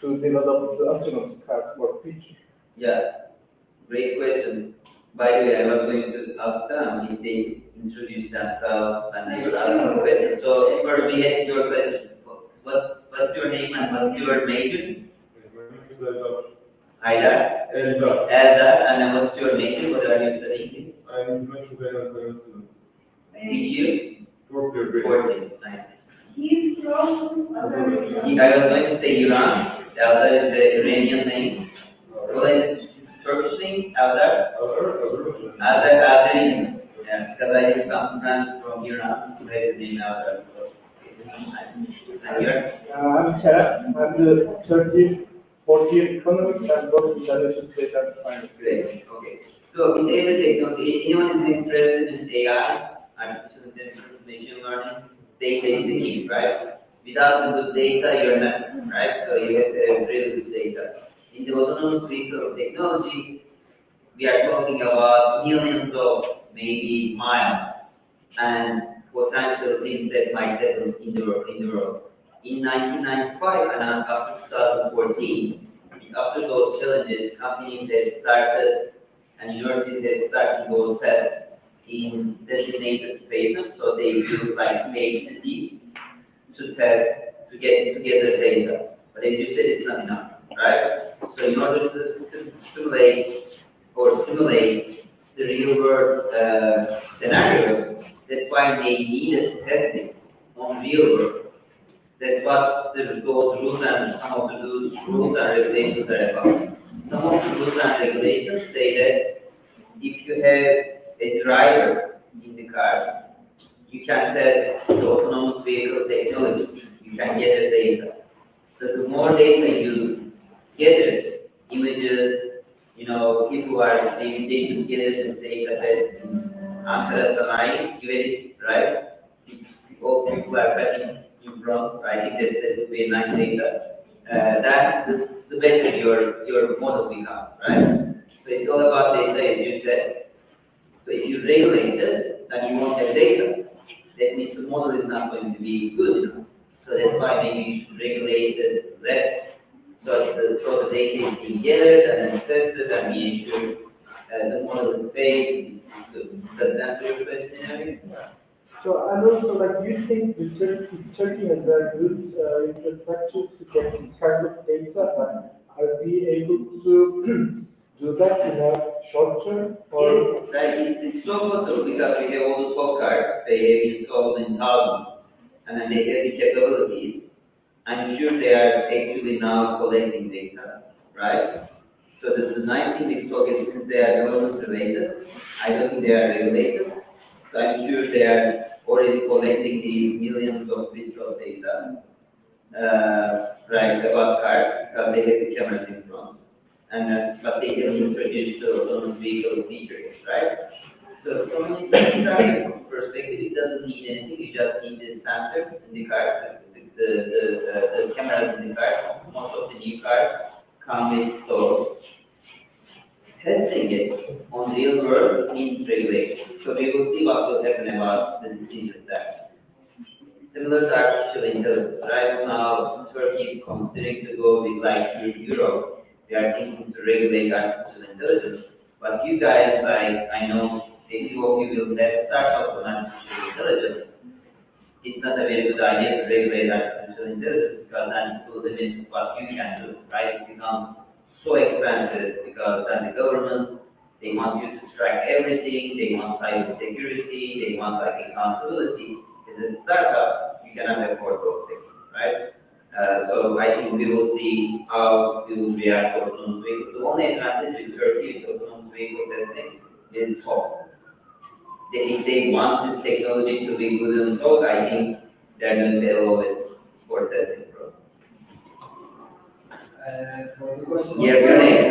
to develop the autonomous cars for future? Yeah, great question. By the way, I was going to ask them if they introduce themselves and they would ask a question. So first we had your question. What's your name and what's your major? My name is Eldar. Haydar? Eldar. Eldar, and then what's your major? What are you studying? I'm international finance student. Which year? Fourth year grade. 14, nice. He's from Azerbaijan. I was going to say Iran. Eldar is an Iranian name. Well, it's a Turkish name, Eldar. Azeri. Yeah, because I have some friends from Iran who has the name Eldar. And yours? I'm Kerem. I'm the third year, fourth year economics and both international trade and finance. Great. Okay. So in every technology, anyone is interested in AI, artificial intelligence, machine learning, data is the key, right? Without the good data, you're nothing, right? So you have to have really good data. In the autonomous vehicle technology, we are talking about millions of maybe miles and potential things that might happen in the world. In 1995 and after 2014, after those challenges, companies have started and universities have started those tests in designated spaces. So they build like fake cities to test to get together data. But as you said, it's not enough, right? So in order to stimulate or simulate the real world scenario, that's why they needed testing on real world. That's what those rules and some of the rules and regulations are about. Some of the rules and regulations say that if you have a driver in the car, you can test the autonomous vehicle technology. You can gather data. So the more data you gather, images, people are they should gather this data best in Ankara Sanayi, UAE, right? All people are cutting in front. So I think that would be a nice data. That the better your model becomes, right? So it's all about data, as you said. So if you regulate this, then you won't have data. That means the model is not going to be good enough. So that's why maybe you should regulate it less, so the data is being gathered and then tested, and we ensure the model is safe, is good. Does that answer your question, Harry? So, and also, like, you think Turkey has a good infrastructure to get this kind of data, and are we able to do that in a short term? Or? Yes, right. It's so possible because we have all the toll cars, they have installed in thousands, and then they have the capabilities. I'm sure they are actually now collecting data, right? So the nice thing with talk is since they are government related, I don't think they are regulated. So I'm sure they are already collecting these millions of bits of data, right, about cars because they have the cameras in front. But they have introduced the autonomous vehicle features, right? So from an infrastructure perspective, it doesn't need anything. You just need the sensors in the car, the cameras in the car. Most of the new cars come with those. Testing it on real world means regulation. So we will see what will happen about the decision there. Similar to artificial intelligence, right? So now Turkey is considering to go with like Europe. We are thinking to regulate artificial intelligence. But you guys, like I know a few of you will have startups on artificial intelligence. It's not a very good idea to regulate artificial intelligence because then it will limit what you can do, right? It becomes so expensive because then the governments, they want you to track everything, they want cyber security, they want like accountability. As a startup, you cannot afford those things, right? So I think we will see how we will react to autonomous vehicles. The only advantage with Turkey with autonomous vehicle testing is talk. If they want this technology to be good and talk, I think they're going to allow it for testing. For the question, Yeah, your name.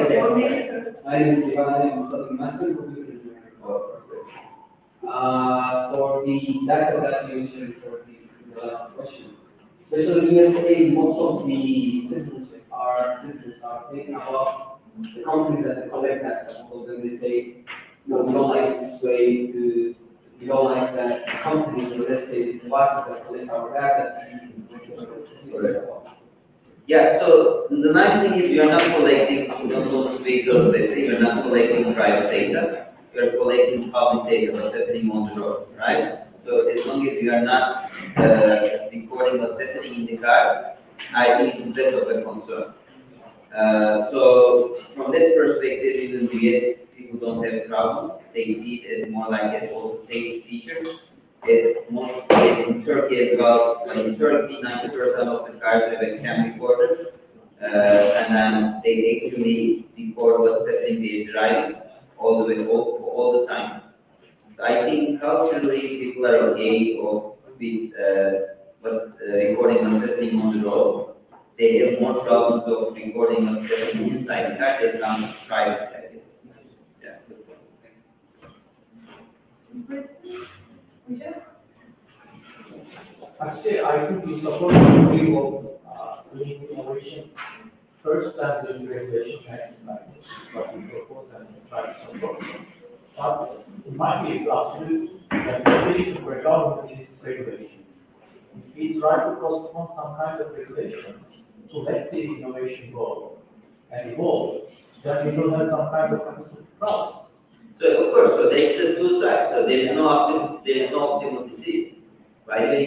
my name is Ivan. I'm studying master computer engineering. For the data that you mentioned for the last question, especially in USA, most of the citizens are thinking about the companies that collect data. So then they say, no, we don't like this way to, we don't like that companies, or let's say the devices that collect our data. Yeah, so the nice thing is you are not collecting autonomous vehicles, let's say you're not collecting private data, you're collecting public data, what's happening on the road, right? So as long as you are not recording what's happening in the car, I think it's less of a concern. So from that perspective, even the US people don't have problems. They see it as more like a also safety feature. It's in Turkey as well. But in Turkey, 90% of the cars have a cam recorder, and then they actually record what's happening they're driving all the way, all the time. So I think culturally people are okay with recording what's happening on the road. They have more problems of recording what's happening inside the car that comes with privacy, I guess. Yeah, good point. Actually, I think we support the view of doing innovation first and doing regulation next, like what we propose and try to support. But in my view, absolute expectation for government is regulation. If we try to postpone some kind of regulations to let the innovation go and evolve, then we will have some kind of problems. So of course, so there's the two sides. So there is no optimal decision. By the way,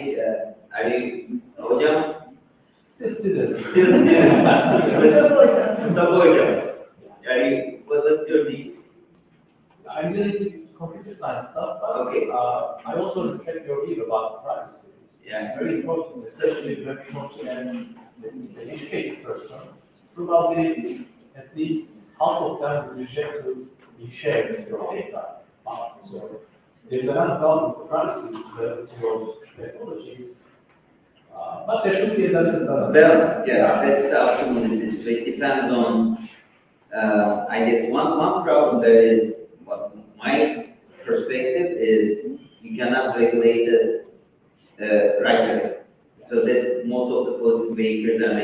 are you Hocam? Still student. Still student. Mustafa Hocam. What's your view? I'm really into computer science stuff, but okay. I also respect your view about privacy. Yeah. It's very important, especially when we want to an educated person. Probably at least half of them will reject to be shared with your data. So there's an undoubted privacy to those technologies. But there should be a balance. Balance, yeah, that's the optimal decision. So it depends on, I guess, one problem there is, what my perspective is, you cannot regulate it right away. So that's most of the policymakers and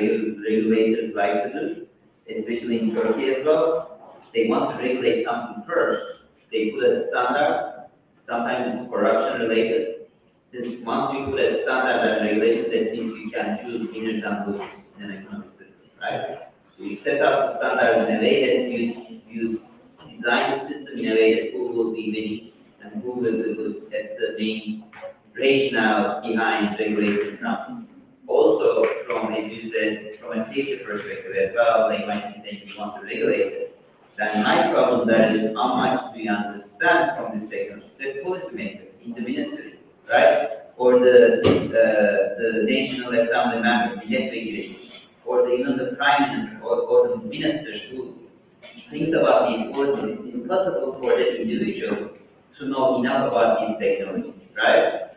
regulators like to do, especially in Turkey as well. They want to regulate something first. They put a standard. Sometimes it's corruption related. Since once you put a standard and regulation, that means you can choose winners and losers in an economic system, right? So you set up the standards in a way that you design the system in a way that who will be winning and who will lose. That's the main rationale behind regulating something. Also, from, as you said, from a safety perspective as well, they might be saying you want to regulate it. Then my problem there is how much do you understand from this technology? The policymaker in the ministry, right? Or the National Assembly member, milletvekili, or even the Prime Minister or the minister who thinks about these policies. It's impossible for that individual to know enough about these technologies, right?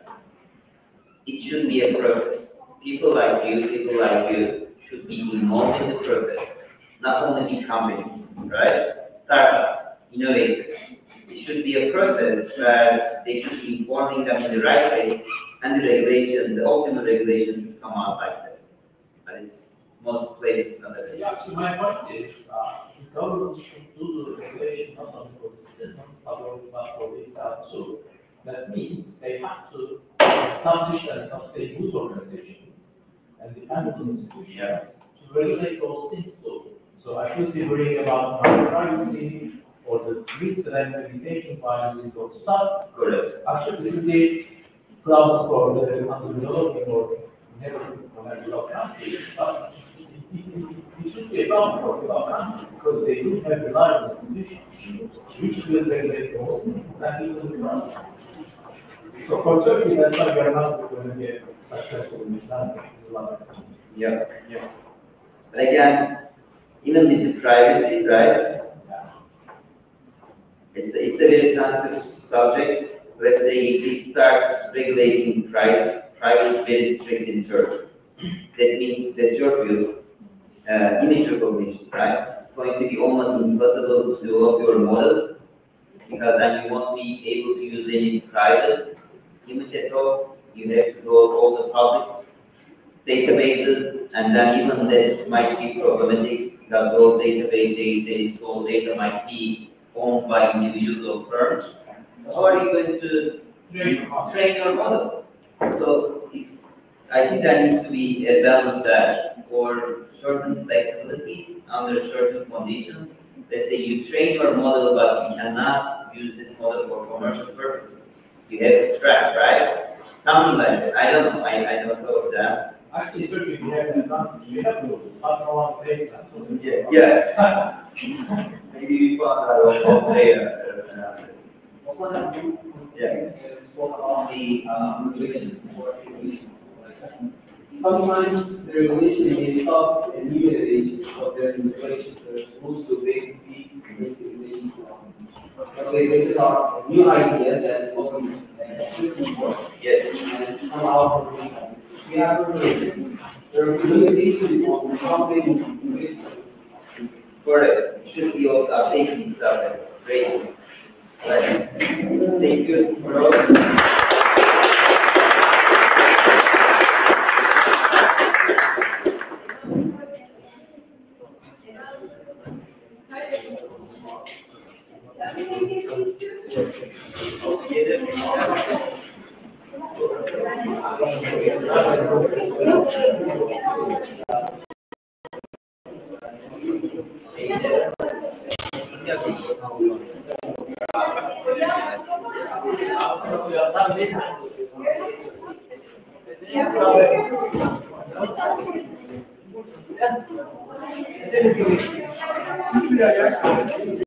It should be a process. People like you should be involved in the process. Not only big companies, right? Startups, innovators. It should be a process where they should be informing them in the right way, and the regulation, the optimal regulation should come out like that. But it's most places not that. Yeah, so my point is, the government should do the regulation not only for the citizens, but for itself too. That means they have to establish and sustain good organizations and dependent institutions to regulate those things too. So I should be worrying about my privacy or the risk that I'm going to be taking by using those stuff. Correct. Actually, this is the problem for the underdeveloping or never developed countries. But it should be a problem for developed countries because they do have reliable institutions which will regulate those things and even the trust. So for Turkey, that's why we are not going to get successful in Islam. Yeah. But again, even with the privacy, right? It's a very sensitive subject. Let's say if we start regulating privacy very strict in Turkey, that means that's your view. Image recognition, right? It's going to be almost impossible to develop your models because then you won't be able to use any private image at all. You have to go all the public databases, and then even that might be problematic because those databases, those data might be owned by individuals or firms. So how are you going to train your model? So I think there needs to be a balance there for certain flexibilities under certain conditions. Let's say you train your model, but you cannot use this model for commercial purposes. You have to track, right? Something like that. I don't know. I don't know that. Actually, Turkey, we have an advantage. We have to start from one place. Yeah. Maybe we found out of data. Also, have you spoke about the regulations for regulations. Sometimes the regulation may stop a new regulation, but there's regulation, there's rules to make regulations. Okay, these are new ideas that wasn't existing before. Yes. And come out from the we have regulation. There are limitations on how big regulation. Correct. Should be also updating itself as great. Right. Thank you.